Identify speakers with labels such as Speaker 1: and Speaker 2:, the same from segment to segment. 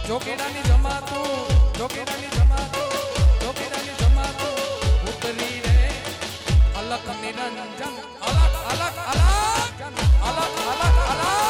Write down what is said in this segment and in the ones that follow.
Speaker 1: જોગીડાની જમાતું જોગીડાની જમાતું જોગીડાની જમાતું ઉતરી રે અલખ નિરંજન અલખ અલખ અલખ અલખ અલખ અલખ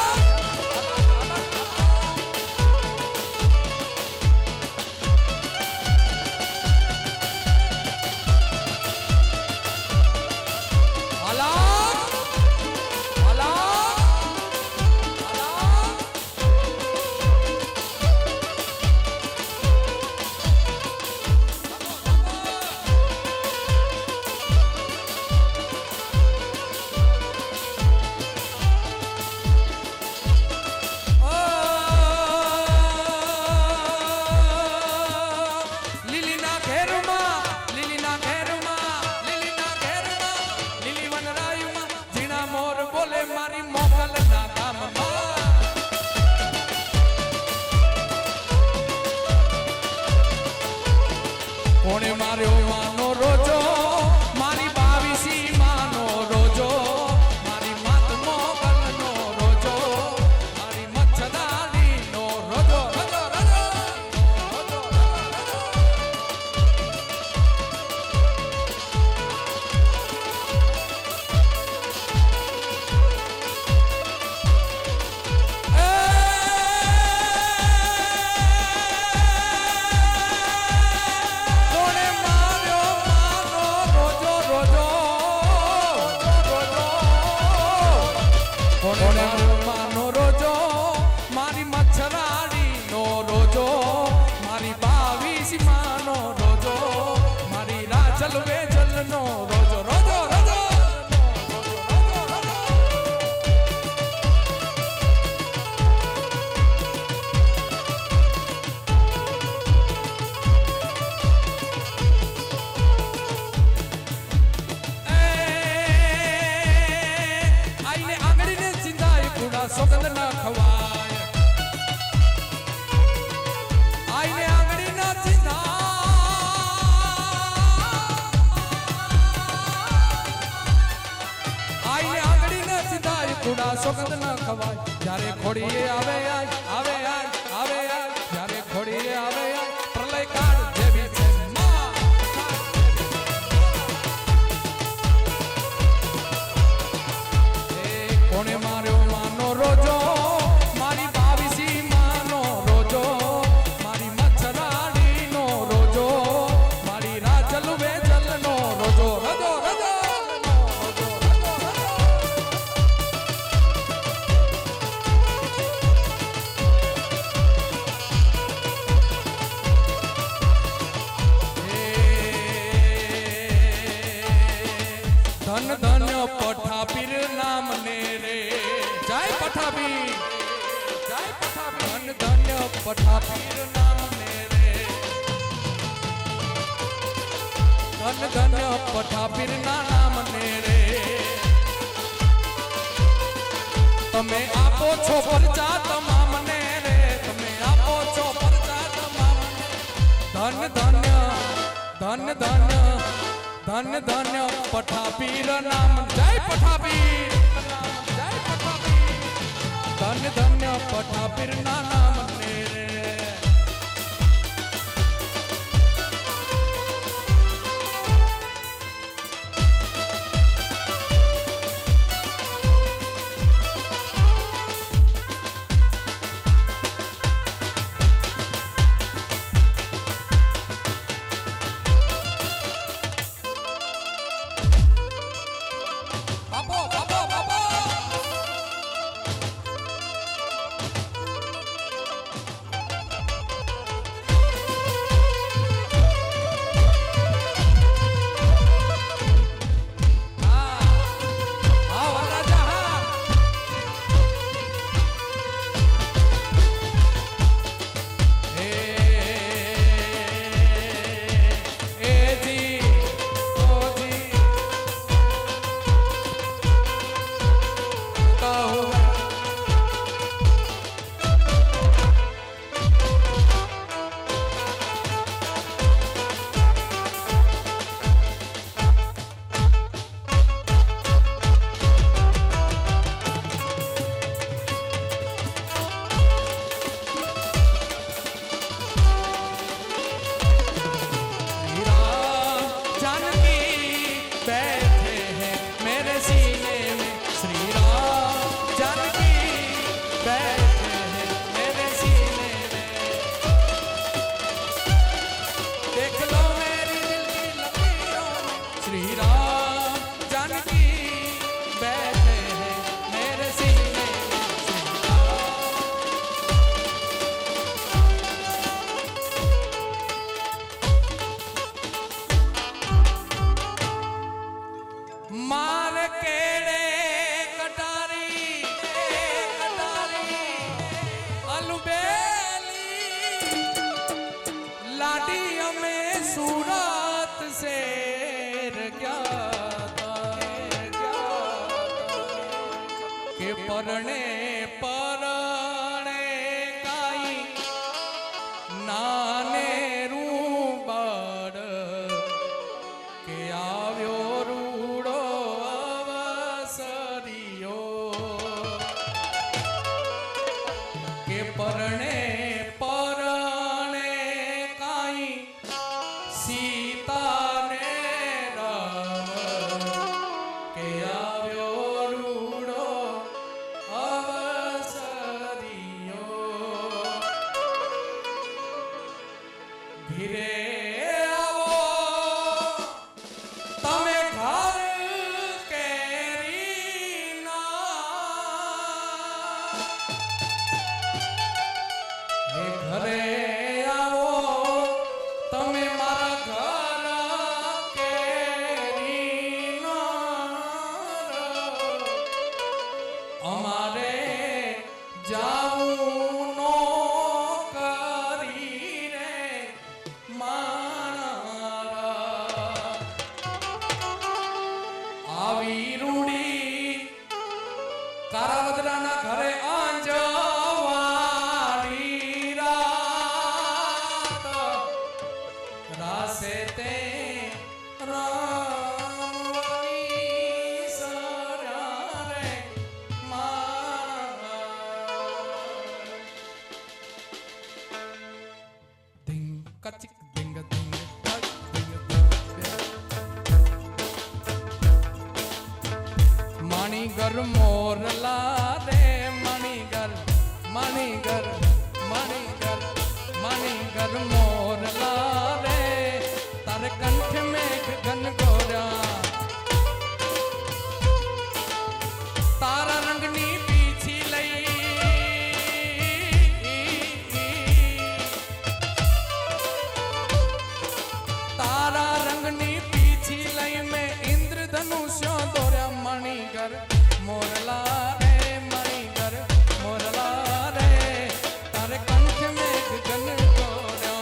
Speaker 1: કોણે માર્યો માનો રોજો મારી બાવીસી માનો રોજો મારી માત મોગલનો રોજો મારી મચ્છદારીનો રોજો રોજો રોજો માનો રોજો મારી મચ્છરાડીનો રોજો મારી બાવીસી માનો રોજો મારી રાજલ વેજલનો રોજો રોજો રોજો સોગંદ ના ખવાય આઈને આંગળી ના ચીંધા આઈને આંગળી ના ચીંધા કુડા સોગંદ ના ખવાય જ્યારે ખોડીએ આવે આવે આવે જ્યારે ખોડીએ આવે પ્રલય કાળ જેવી છે કોણે માર્યો માનો રોજો મારી બાવીસી માનો રોજો મારી મચ્છરાડીનો રોજો મારી રાજલ વેજલનો રોજો રોજો રોજો ધન ધન પઠાપીર નામ ને રે જય પઠાપીર જય પઠાપીર ધન ધન્ય પઠાપીર નામ ને રે ધન ધન્ય પઠાપીર ના નામ ને રે તમે આપો છો પરચા તમામ ને રે તમે આપો છો પરચા તમામ ધન ધન્ય ધન ધન્ય ધન ધન્ય પઠાપીર નામ જય પઠાપીર જય પઠાપીર ધન ધન્ય પઠાપીર ના નામ ને રે सूरत से क्या के परणे परणे काई नाने रूबड़ के આવ્યો રૂડો અવસરિયો કે પરણે પરણે કાઈ સીતાને રામ કે આવ્યો રૂડો અવસરિયો ધીરે આવો તમે ઘર કેરીના હે ઘરે આવો તમે મારા ઘર કેરીના અમારે જાવું નો કરી રે મારા આવી રૂડી કારાવદરાના ઘરે આંજવાળી રાત રાસે તે રામવની સર્યા રે મારા ધિંગ કચિક ધિંગ ધિંગ કચ ધિંગ ધિંગ મણિગર મોરલા રે મણિગર મણિગર મણિગર મણિગર મોરલા રે તારે કંઠ મેઘ ઘન ગોરા તારા રંગની પીછી લઈ તારા રંગની પીછી લઈ મેં ઇન્દ્રધનુષ્યો દોર્યા મણિગર મોરલા રે મણિગર મોરલા રે તારે કંઠ મેઘ ઘન ગોરા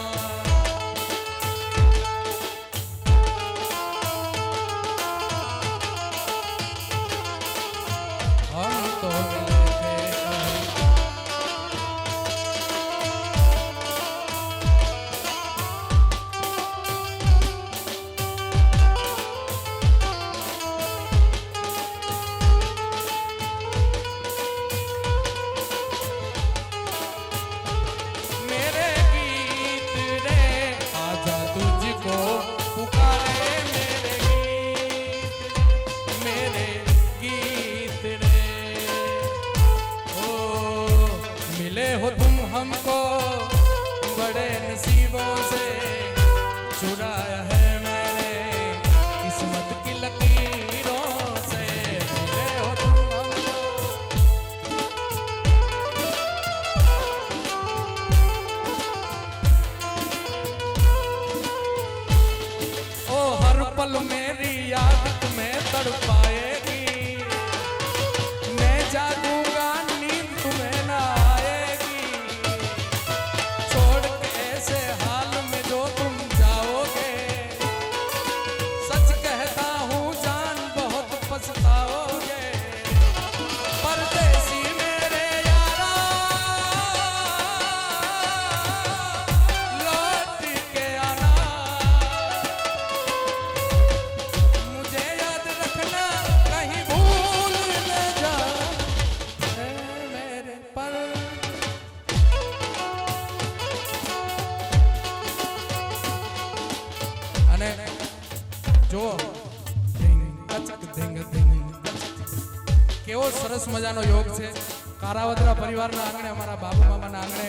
Speaker 1: હમ તો મિલે थे मेरे गीत रे आजा तुझको पुकारे मेरे गीत रे ओ मिले हो तुम हमको बड़े नसीबों से चुराया है मैंने किस्मत की लकीरों से मिले हो तुम हमको ओ हर पल मेरी याद तुम्हें तड़पाएगी मैं जागूंगा नींद तुम्हें ना आएगी छोड़ के ऐसे हाल में जो तुम जाओगे सच कहता हूँ जान बहुत पछताओगे परदेसी मेरे यारा लौट के आना मुझे याद रखना कहीं भूल न जा ऐ मेरे पर અને જો ધીંગ કચક ધીંગ ધીંગ કેવો સરસ મજાનો યોગ છે કારાવદરા પરિવારના આંગણે અમારા બાબુ મામાના આંગણે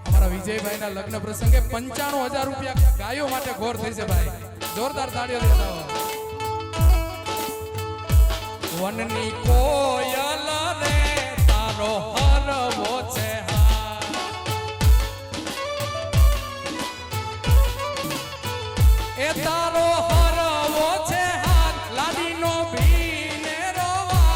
Speaker 1: અમારા વિજયભાઈના લગ્ન પ્રસંગે 95,000 રૂપિયા ગાયો માટે ઘોર થઈ છે ભાઈ જોરદાર તાળીઓ દેતા હો વનની કોયલ રે તારો હરવો છે હાર એ તારો હરવો છે હાથ લાડીનો ભીને રોવા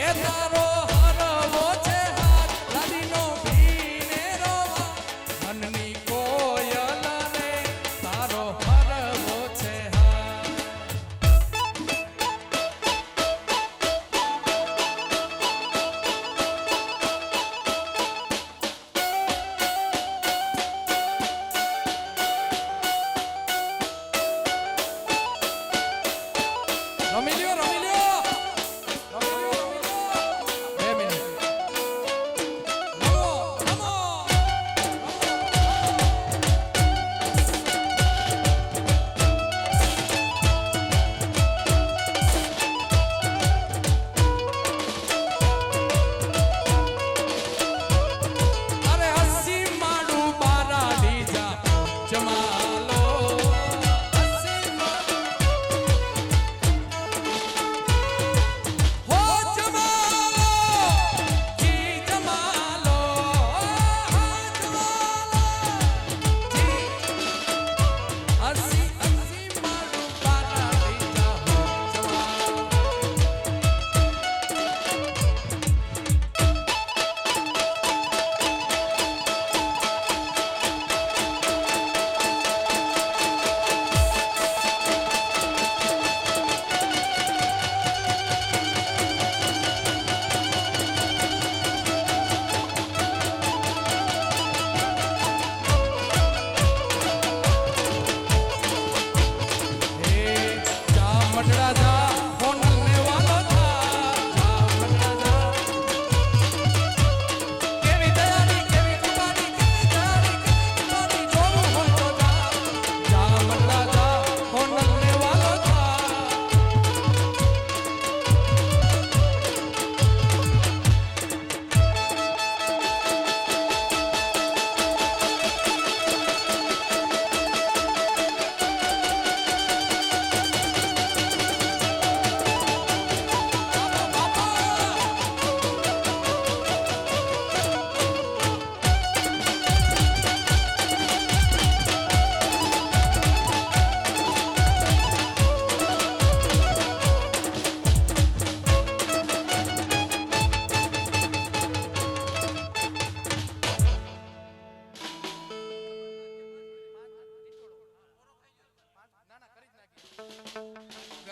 Speaker 1: એ તારો હરવો છે હાથ લાડીનો ભીને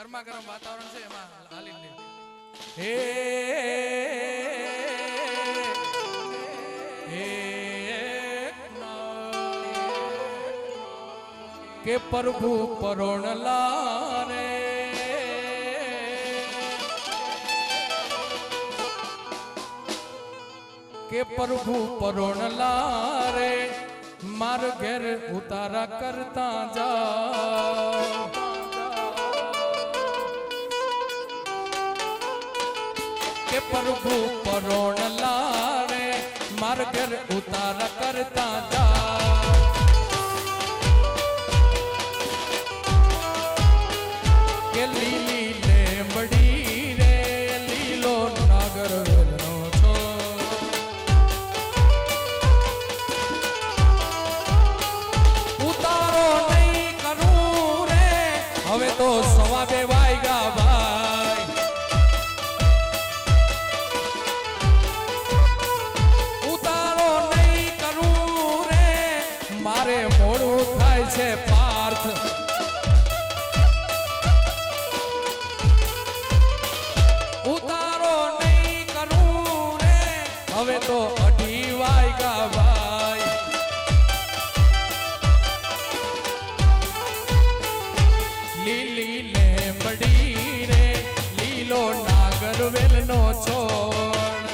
Speaker 1: ગરમા ગરમ વાતાવરણ છે એમાં હાલી લે હે કે પ્રભુ પરોણલા રે કે પ્રભુ પરોણલા રે માર ઘેર ઉતારા કરતા જાઓ કે પ્રભુ પરોણલા રે માર ઘેર ઉતારા કરતા જાઓ કે લીલી લેમડી રે લીલો નાગર વેલનો છો ઉતારો નહીં કરું રે હવે તો સવા બે વાગ્યા ભાઈ ઉતારો નહીં કરું રે મારે મોડું થાય છે પાર્થ ઉતારો નહીં કરું રે હવે તો 2:30 વાગ્યા ભાઈ લીલી લેમડી રે લીલો નાગર વેલનો છોડ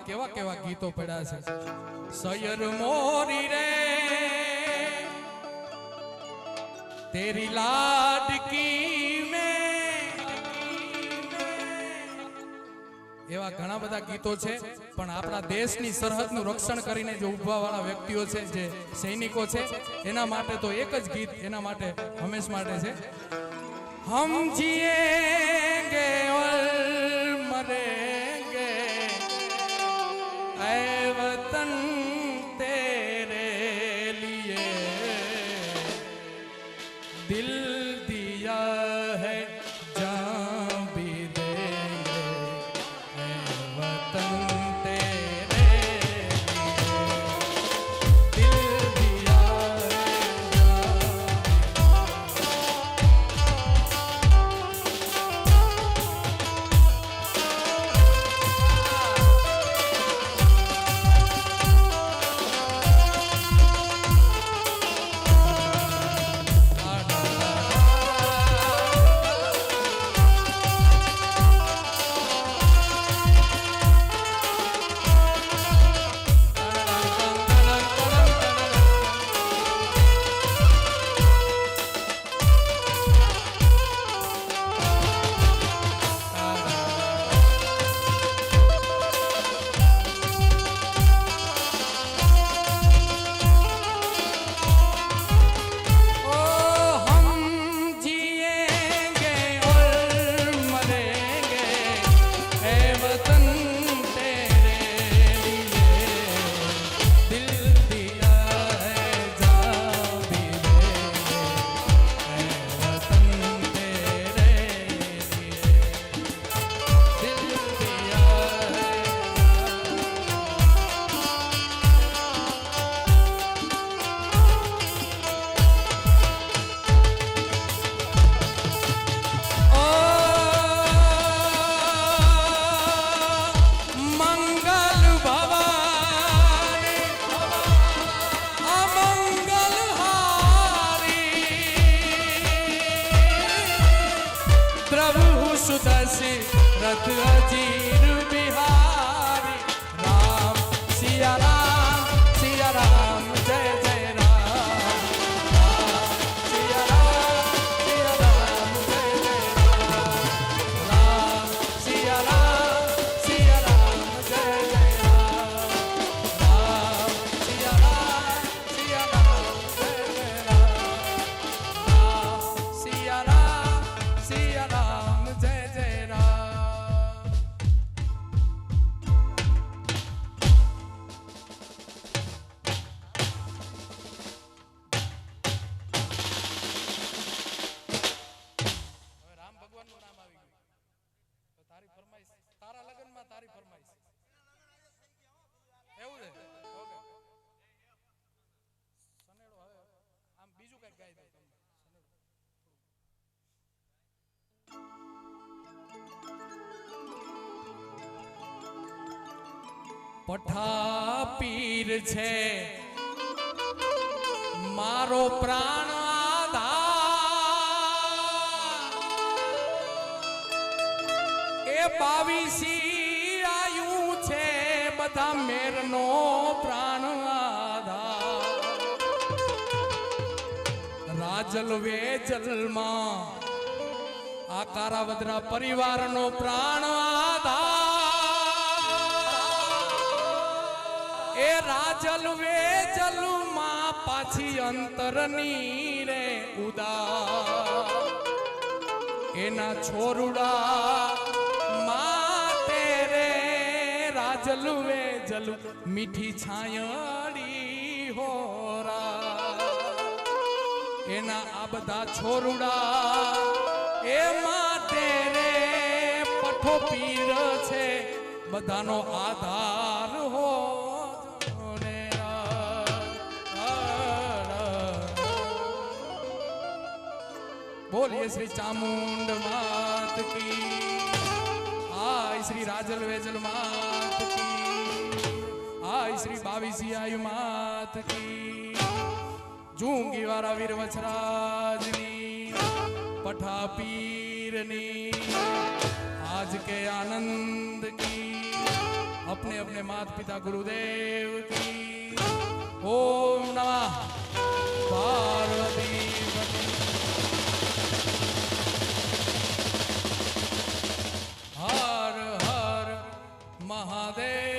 Speaker 1: કેવા કેવા ગીતો પડ્યા છે. સયર મોરી રે તેરી લાડકી મેં, એવા ઘણા બધા ગીતો છે. પણ આપણા દેશની સરહદનું રક્ષણ કરીને જે ઉભવા વાળા વ્યક્તિઓ છે, જે સૈનિકો છે, એના માટે તો એક જ ગીત એના માટે હંમેશ માટે છે. હમ જીએંગે ઓર મરેંગે ऐ वतन तेरे लिए दिल दिया है जान भी देंगे ऐ वतन तेरे लिए दिल दिया है रथ अजीर बिहारी राम सिया राम जय जय राम राम सिया राम जय जय राम राम सिया राम जय जय राम राम सिया राम जय जय राम राम सिया राम जय जय राम. પઠા પીર છે મારો પ્રાણ આધાર, એ 22 આયુ છે બધા મેરનો પ્રાણ આધાર. રાજલ વેજલમાં આ કારાવદરા પરિવારનો પ્રાણ આધાર. એ રાજલ વેજલમાં પાછી અંતરની રે ઉદાર, એના છોરુડા માટે રે રાજલ વેજલ મીઠી છાયડી હોરા. એના આ બધા છોરુડા એ માટે રે પઠો પીર છે બધાનો આધાર હો. बोलिए श्री चामुंड मात की, आय श्री राजल वेजल मात की, आय श्री 22 आयु मात की. जूंगी वारा वीर वचराजनी पठा पीरनी आज के आनंद की अपने अपने माता पिता गुरुदेव की ओम नमः पार्वती हर हर महादेव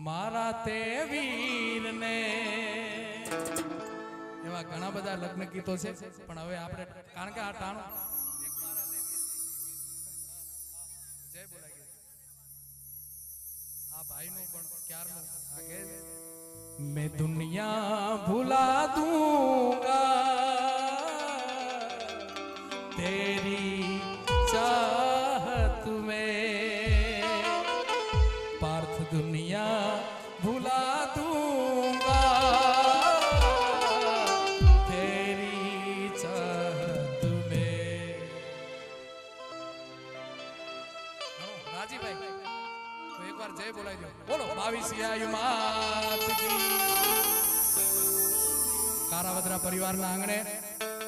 Speaker 1: मारा ते वीर ने એવા ઘણા બધા લગ્ન ગીતો છે પણ હવે આપણે કારણ કે આ ટાણું જય બોલાય ગયું આ ભાઈનું પણ ક્યારનું આ કે मैं दुनिया भुला दूंगा तेरी चाहत में पार्थ दुनिया भुला दूंगा तेरी चाहत में राजीभाई तो एक बार जय बोलाई दो बोलो 22 आयु मात की कारावदरा परिवाરના આંગણે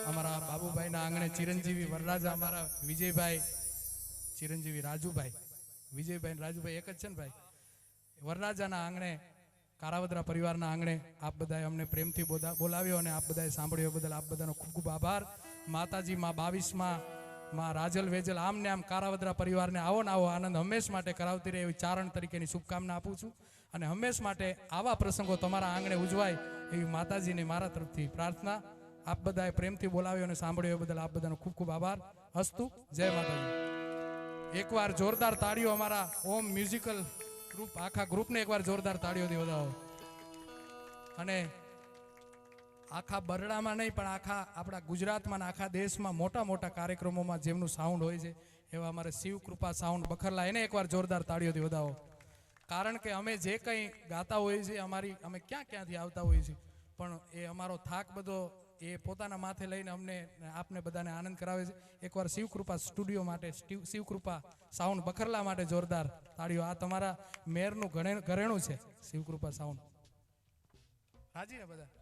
Speaker 1: અમારા બાબુભાઈના આંગણે ચિરંજીવી વરરાજા અમારા વિજયભાઈ ચિરંજીવી રાજુભાઈ વિજયભાઈ અને રાજુભાઈ એક જ છે ને ભાઈ વરરાજાના આંગણે કારાવદરા પરિવારના આંગણે આપ બધાએ અમને પ્રેમથી બોલાવ્યો અને આપ બધાએ સાંભળ્યો બદલ આપ બધાનો ખૂબ ખૂબ આભાર માતાજી માં 22માં રાજલ વેજલ આમને આમ કારાવદરા પરિવારને આવો ને આવો આનંદ હંમેશ માટે કરાવતી રહે એવી ચારણ તરીકેની શુભકામના આપું છું અને હંમેશ માટે આવા પ્રસંગો તમારા આંગણે ઉજવાય એવી માતાજીને મારા તરફથી પ્રાર્થના આપ બધાએ પ્રેમથી બોલાવ્યો અને સાંભળ્યો એ બદલ આપ બધાનો ખૂબ ખૂબ આભાર અસ્તુ જય માતાજી એકવાર જોરદાર તાળીઓ અમારા ઓમ મ્યુઝિકલ ગ્રુપ આખા ગ્રુપને એકવાર જોરદાર તાળીઓથી વધાવો અને આખા બરડામાં નહીં પણ આખા આપણા ગુજરાતમાં આખા દેશમાં મોટા મોટા કાર્યક્રમોમાં જેમનું સાઉન્ડ હોય છે એવા અમારે શિવ કૃપા સાઉન્ડ બખરલા એને એકવાર જોરદાર તાળીઓથી વધાવો કારણ કે અમે જે કંઈ ગાતા હોઈએ છીએ અમે ક્યાંથી આવતા હોઈએ છીએ પણ એ અમારો થાક બધો એ પોતાના માથે લઈને અમને આપને બધાને આનંદ કરાવે છે એકવાર શિવકૃપા સ્ટુડિયો માટે શિવકૃપા સાઉન્ડ બખરલા માટે જોરદાર તાળીઓ આ તમારા મેરનું ઘરેણું છે શિવકૃપા સાઉન્ડ રાજી ને બધા